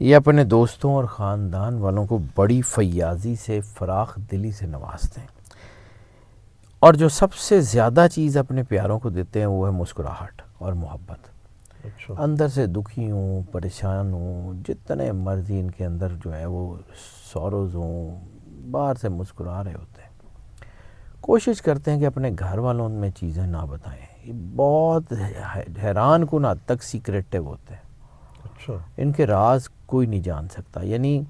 یہ اپنے دوستوں اور خاندان والوں کو بڑی فیاضی سے، فراخ دلی سے نوازتے ہیں، اور جو سب سے زیادہ چیز اپنے پیاروں کو دیتے ہیں وہ ہے مسکراہٹ اور محبت۔ اچھا، اندر سے دکھی ہوں، پریشان ہوں، جتنے مرضی ان کے اندر جو ہے وہ سوروز ہوں، باہر سے مسکرا رہے ہوتے ہیں۔ کوشش کرتے ہیں کہ اپنے گھر والوں میں چیزیں نہ بتائیں، یہ بہت حیران کن حد تک سیکریٹو ہوتے ہیں، اچھا، ان کے راز کوئی نہیں جان سکتا۔ یعنی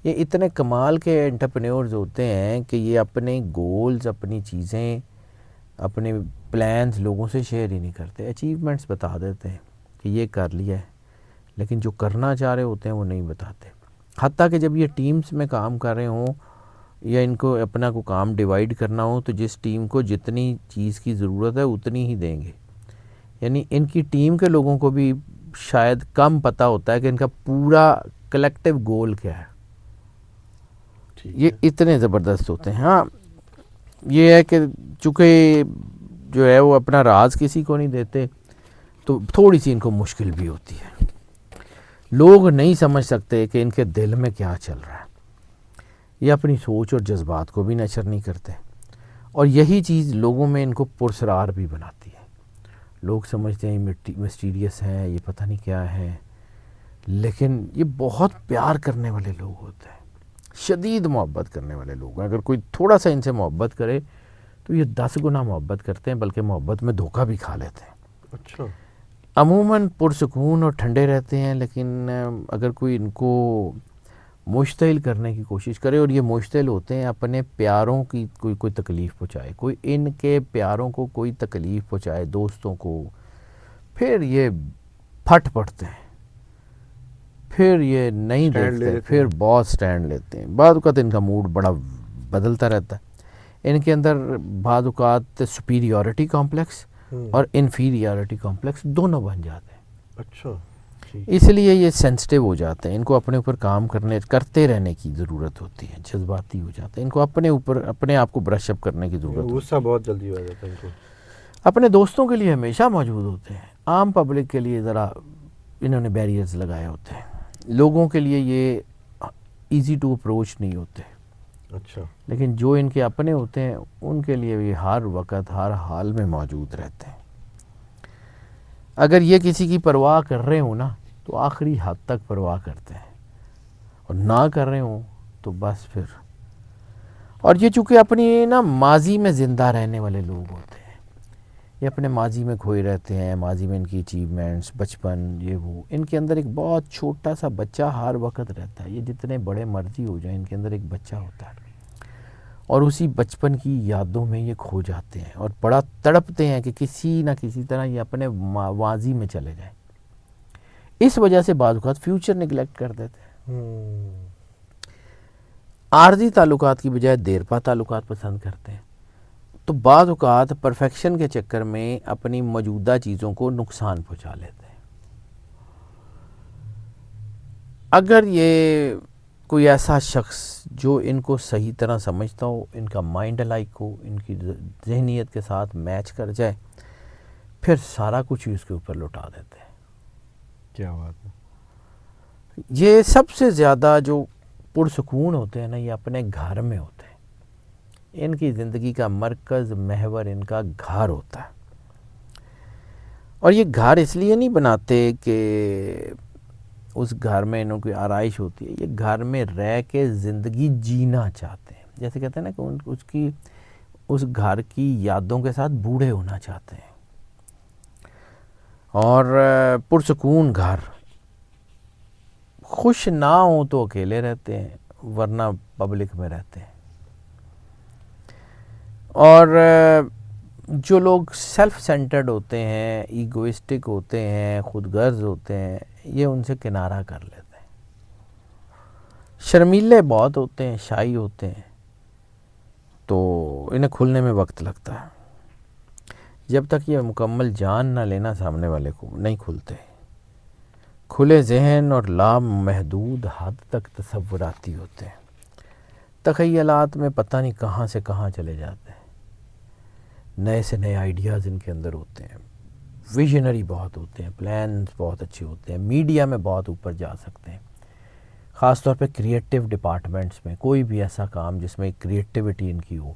یہ اتنے کمال کے انٹرپرینیورز ہوتے ہیں کہ یہ اپنے گولز، اپنی چیزیں، اپنے پلانز لوگوں سے شیئر ہی نہیں کرتے، اچیومنٹس بتا دیتے ہیں کہ یہ کر لیا ہے، لیکن جو کرنا چاہ رہے ہوتے ہیں وہ نہیں بتاتے۔ حتیٰ کہ جب یہ ٹیمز میں کام کر رہے ہوں یا ان کو اپنا کو کام ڈیوائیڈ کرنا ہو تو جس ٹیم کو جتنی چیز کی ضرورت ہے اتنی ہی دیں گے۔ یعنی ان کی ٹیم کے لوگوں کو بھی شاید کم پتہ ہوتا ہے کہ ان کا پورا کلیکٹیو گول کیا ہے، یہ اتنے زبردست ہوتے ہیں۔ ہاں یہ ہے کہ چونکہ جو ہے وہ اپنا راز کسی کو نہیں دیتے تو تھوڑی سی ان کو مشکل بھی ہوتی ہے، لوگ نہیں سمجھ سکتے کہ ان کے دل میں کیا چل رہا ہے، یہ اپنی سوچ اور جذبات کو بھی نشر نہیں کرتے، اور یہی چیز لوگوں میں ان کو پرسرار بھی بناتی ہے۔ لوگ سمجھتے ہیں مسٹیریس ہیں، یہ پتہ نہیں کیا ہے، لیکن یہ بہت پیار کرنے والے لوگ ہوتے ہیں، شدید محبت کرنے والے لوگ ہیں۔ اگر کوئی تھوڑا سا ان سے محبت کرے تو یہ 10 گنا محبت کرتے ہیں، بلکہ محبت میں دھوکہ بھی کھا لیتے ہیں۔ اچھا، عموماً پرسکون اور ٹھنڈے رہتے ہیں، لیکن اگر کوئی ان کو مشتعل کرنے کی کوشش کرے، اور یہ مشتعل ہوتے ہیں اپنے پیاروں کی کوئی تکلیف پہنچائے، کوئی ان کے پیاروں کو کوئی تکلیف پہنچائے، دوستوں کو، پھر یہ پھٹ پڑتے ہیں، پھر یہ نہیں Stand لے دیکھتے، لیتے پھر ہیں۔ بہت سٹینڈ لیتے ہیں۔ بعض اوقات ان کا موڈ بڑا بدلتا رہتا ہے، ان کے اندر بعض اوقات سپیریورٹی کمپلیکس اور انفیریورٹی کمپلیکس دونوں بن جاتے ہیں، اچھا، اس لیے یہ سینسٹیو ہو جاتے ہیں، ان کو اپنے اوپر کام کرتے رہنے کی ضرورت ہوتی ہے، جذباتی ہو جاتے ہیں، ان کو اپنے آپ کو برش اپ کرنے کی ضرورت ہوتی ہے۔ غصہ بہت جلدی ہو جاتا ہے ان کو۔ اپنے دوستوں کے لیے ہمیشہ موجود ہوتے ہیں، عام پبلک کے لیے ذرا انہوں نے بیریئرز لگائے ہوتے ہیں، لوگوں کے لیے یہ ایزی ٹو اپروچ نہیں ہوتے، اچھا، لیکن جو ان کے اپنے ہوتے ہیں ان کے لیے یہ ہر وقت ہر حال میں موجود رہتے ہیں۔ اگر یہ کسی کی پرواہ کر رہے ہوں نا تو آخری حد تک پرواہ کرتے ہیں، اور نہ کر رہے ہوں تو بس پھر۔ اور یہ چونکہ اپنی نا ماضی میں زندہ رہنے والے لوگ ہوتے ہیں، یہ اپنے ماضی میں کھوئے رہتے ہیں، ماضی میں ان کی اچیومنٹس، بچپن، یہ وہ، ان کے اندر ایک بہت چھوٹا سا بچہ ہر وقت رہتا ہے، یہ جتنے بڑے مرضی ہو جائیں ان کے اندر ایک بچہ ہوتا ہے، اور اسی بچپن کی یادوں میں یہ کھو جاتے ہیں اور بڑا تڑپتے ہیں کہ کسی نہ کسی طرح یہ اپنے ماضی میں چلے جائیں۔ اس وجہ سے بعض اوقات فیوچر نگلیکٹ کر دیتے ہیں، عارضی تعلقات کی بجائے دیرپا تعلقات پسند کرتے ہیں، تو بعض اوقات پرفیکشن کے چکر میں اپنی موجودہ چیزوں کو نقصان پہنچا لیتے ہیں۔ اگر یہ کوئی ایسا شخص جو ان کو صحیح طرح سمجھتا ہو، ان کا مائنڈ لائک ہو، ان کی ذہنیت کے ساتھ میچ کر جائے، پھر سارا کچھ ہی اس کے اوپر لوٹا دیتے ہیں۔ کیا بات ہے۔ یہ سب سے زیادہ جو پرسکون ہوتے ہیں نا، یہ اپنے گھر میں ہوتے ہیں، ان کی زندگی کا مرکز، محور ان کا گھر ہوتا ہے، اور یہ گھر اس لیے نہیں بناتے کہ اس گھر میں انہوں کی آرائش ہوتی ہے، یہ گھر میں رہ کے زندگی جینا چاہتے ہیں، جیسے کہتے ہیں نا کہ اس گھر کی یادوں کے ساتھ بوڑھے ہونا چاہتے ہیں۔ اور پرسکون گھر، خوش نہ ہوں تو اکیلے رہتے ہیں، ورنہ پبلک میں رہتے ہیں۔ اور جو لوگ سیلف سینٹرڈ ہوتے ہیں، ایگوئسٹک ہوتے ہیں، خود غرض ہوتے ہیں، یہ ان سے کنارہ کر لیتے ہیں۔ شرمیلے بہت ہوتے ہیں، شائی ہوتے ہیں، تو انہیں کھلنے میں وقت لگتا ہے، جب تک یہ مکمل جان نہ لینا سامنے والے کو نہیں کھلتے۔ کھلے ذہن اور لامحدود حد تک تصوراتی ہوتے ہیں، تخیلات میں پتہ نہیں کہاں سے کہاں چلے جاتے ہیں، نئے سے نئے آئیڈیاز ان کے اندر ہوتے ہیں، ویژنری بہت ہوتے ہیں، پلانز بہت اچھے ہوتے ہیں، میڈیا میں بہت اوپر جا سکتے ہیں، خاص طور پہ کریٹیو ڈپارٹمنٹس میں کوئی بھی ایسا کام جس میں کریٹیوٹی ان کی ہو.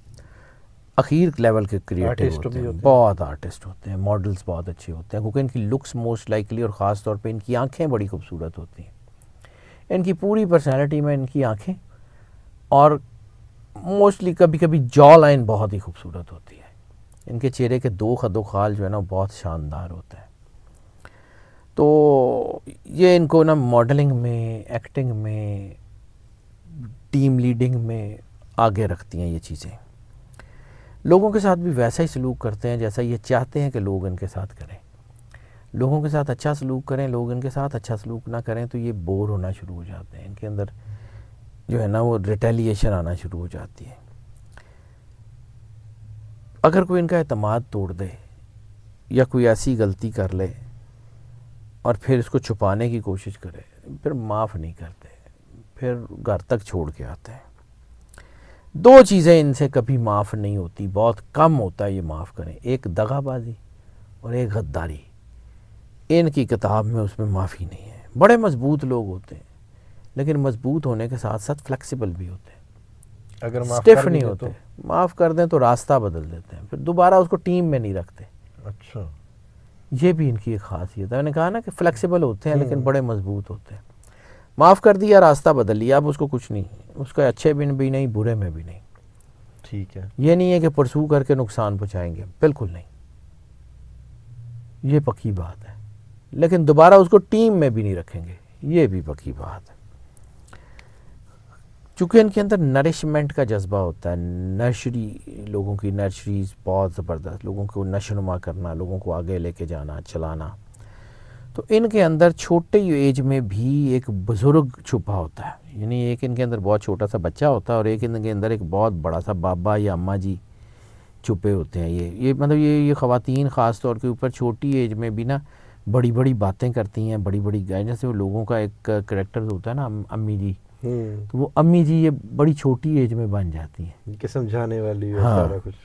اخیر لیول کے کریٹیو Artist ہوتے بھی ہیں, ہوتے ہیں. بہت آرٹسٹ ہوتے ہیں, ماڈلز بہت اچھے ہوتے ہیں, کیونکہ ان کی لکس موسٹ لائکلی, اور خاص طور پہ ان کی آنکھیں بڑی خوبصورت ہوتی ہیں. ان کی پوری پرسنالٹی میں ان کی آنکھیں, اور موسٹلی کبھی کبھی جا لائن بہت ہی خوبصورت ہوتی ہے. ان کے چہرے کے دو خد و خال جو ہے نا بہت شاندار ہوتا ہے. تو یہ ان کو نا ماڈلنگ میں, ایکٹنگ میں, ٹیم لیڈنگ میں آگے رکھتی ہیں یہ چیزیں. لوگوں کے ساتھ بھی ویسا ہی سلوک کرتے ہیں جیسا یہ چاہتے ہیں کہ لوگ ان کے ساتھ کریں. لوگوں کے ساتھ اچھا سلوک کریں, لوگ ان کے ساتھ اچھا سلوک نہ کریں تو یہ بور ہونا شروع ہو جاتے ہیں. ان کے اندر جو ہے نا وہ ریٹیلیشن آنا شروع ہو جاتی ہے. اگر کوئی ان کا اعتماد توڑ دے یا کوئی ایسی غلطی کر لے اور پھر اس کو چھپانے کی کوشش کرے, پھر معاف نہیں کرتے, پھر گھر تک چھوڑ کے آتے ہیں. دو چیزیں ان سے کبھی معاف نہیں ہوتی, بہت کم ہوتا ہے یہ معاف کریں, ایک دغا بازی اور ایک غداری. ان کی کتاب میں اس میں معافی نہیں ہے. بڑے مضبوط لوگ ہوتے ہیں لیکن مضبوط ہونے کے ساتھ ساتھ فلیکسیبل بھی ہوتے ہیں, اگر معاف اسٹف کر بھی نہیں دیں ہوتے. تو معاف کر دیں تو راستہ بدل دیتے ہیں, پھر دوبارہ اس کو ٹیم میں نہیں رکھتے. اچھا, یہ بھی ان کی ایک خاصیت ہے. میں نے کہا نا کہ فلیکسیبل ہوتے ہیں لیکن بڑے مضبوط ہوتے ہیں. معاف کر دیا, راستہ بدل لیا, اب اس کو کچھ نہیں, اس کا اچھے میں بھی نہیں, برے میں بھی نہیں. ٹھیک ہے. یہ نہیں ہے کہ پرسو کر کے نقصان پہنچائیں گے, بالکل نہیں, یہ پکی بات ہے. لیکن دوبارہ اس کو ٹیم میں بھی نہیں رکھیں گے, یہ بھی پکی بات ہے. چونکہ ان کے اندر نرشمنٹ کا جذبہ ہوتا ہے, نرسری, لوگوں کی نرسریز بہت زبردست, لوگوں کو نشونما کرنا, لوگوں کو آگے لے کے جانا, چلانا. تو ان کے اندر چھوٹے ایج میں بھی ایک بزرگ چھپا ہوتا ہے. یعنی ایک ان کے اندر بہت چھوٹا سا بچہ ہوتا ہے اور ایک ان کے اندر ایک بہت بڑا سا بابا یا اماں جی چھپے ہوتے ہیں. یہ مطلب یہ خواتین خاص طور کے اوپر چھوٹی ایج میں بھی نا بڑی بڑی باتیں کرتی ہیں, بڑی بڑی جیسے وہ لوگوں کا ایک کریکٹر ہوتا ہے نا امی جی, تو وہ امی جی یہ بڑی چھوٹی ایج میں بن جاتی ہیں کہ سمجھانے والی ہے ہاں. سارا کچھ.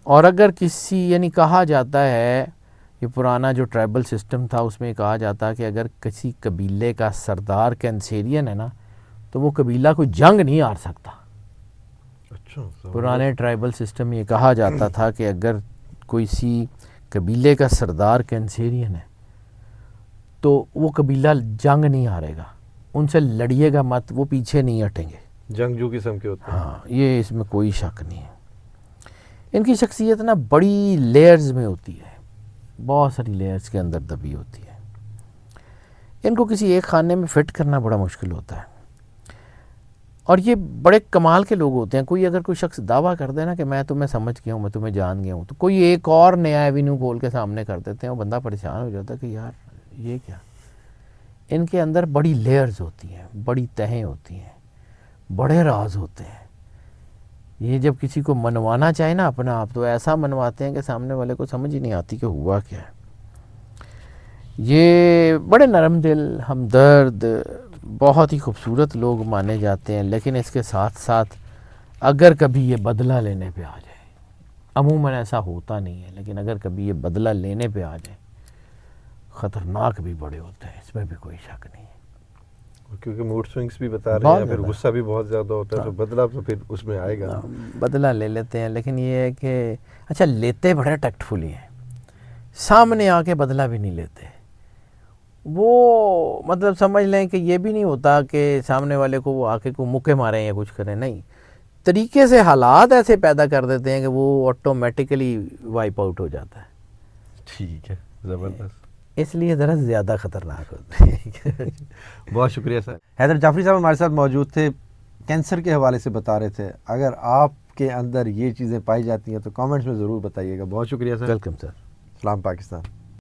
اور اگر کسی, یعنی کہا جاتا ہے, یہ پرانا جو ٹرائبل سسٹم تھا اس میں کہا جاتا کہ اگر کسی قبیلے کا سردار کینسیرین ہے نا تو وہ قبیلہ کوئی جنگ نہیں ہار سکتا. اچھا, پرانے ٹرائبل سسٹم میں یہ کہا جاتا تھا کہ اگر کوئی سی قبیلے کا سردار کینسیرین ہے تو وہ قبیلہ جنگ نہیں ہارے گا, ان سے لڑیے گا مت, وہ پیچھے نہیں ہٹیں گے. جنگجو قسم کے ہوتے ہیں. ہاں, یہ اس میں کوئی شک نہیں ہے. ان کی شخصیت نا بڑی لیئرز میں ہوتی ہے, بہت ساری لیئرز کے اندر دبی ہوتی ہے. ان کو کسی ایک خانے میں فٹ کرنا بڑا مشکل ہوتا ہے. اور یہ بڑے کمال کے لوگ ہوتے ہیں. کوئی اگر کوئی شخص دعویٰ کر دے نا کہ میں تمہیں سمجھ گیا ہوں, میں تمہیں جان گیا ہوں, تو کوئی ایک اور نیا ایوینیو کھول کے سامنے کر دیتے ہیں. وہ بندہ پریشان ہو جاتا ہے کہ یار یہ کیا. ان کے اندر بڑی لیئرز ہوتی ہیں, بڑی تہیں ہوتی ہیں, بڑے راز ہوتے ہیں. یہ جب کسی کو منوانا چاہے نا اپنا آپ, تو ایسا منواتے ہیں کہ سامنے والے کو سمجھ ہی نہیں آتی کہ ہوا کیا ہے. یہ بڑے نرم دل, ہمدرد, بہت ہی خوبصورت لوگ مانے جاتے ہیں. لیکن اس کے ساتھ ساتھ اگر کبھی یہ بدلہ لینے پہ آ جائے, عموماً ایسا ہوتا نہیں ہے, لیکن اگر کبھی یہ بدلہ لینے پہ آ جائے, خطرناک بھی بڑے ہوتے ہیں, اس میں بھی کوئی شک نہیں ہے. کیونکہ موڈ سوئنگس بھی بتا رہے ہیں, پھر غصہ بھی بہت زیادہ ہوتا ہے, تو بدلہ تو پھر اس میں آئے گا. بدلہ لے لیتے ہیں, لیکن یہ ہے کہ اچھا لیتے بڑے ٹیکٹفلی ہیں, سامنے آ کے بدلہ بھی نہیں لیتے. وہ مطلب سمجھ لیں کہ یہ بھی نہیں ہوتا کہ سامنے والے کو وہ آ کے کو مکے ماریں یا کچھ کریں, نہیں, طریقے سے حالات ایسے پیدا کر دیتے ہیں کہ وہ آٹومیٹیکلی وائپ آؤٹ ہو جاتا ہے. ٹھیک ہے, زبردست. اس لیے ذرا زیادہ خطرناک ہوتے ہیں. بہت شکریہ سر. حیدر جعفری صاحب ہمارے ساتھ موجود تھے, کینسر کے حوالے سے بتا رہے تھے. اگر آپ کے اندر یہ چیزیں پائی جاتی ہیں تو کامنٹس میں ضرور بتائیے گا. بہت شکریہ سر. Welcome sir. سلام پاکستان.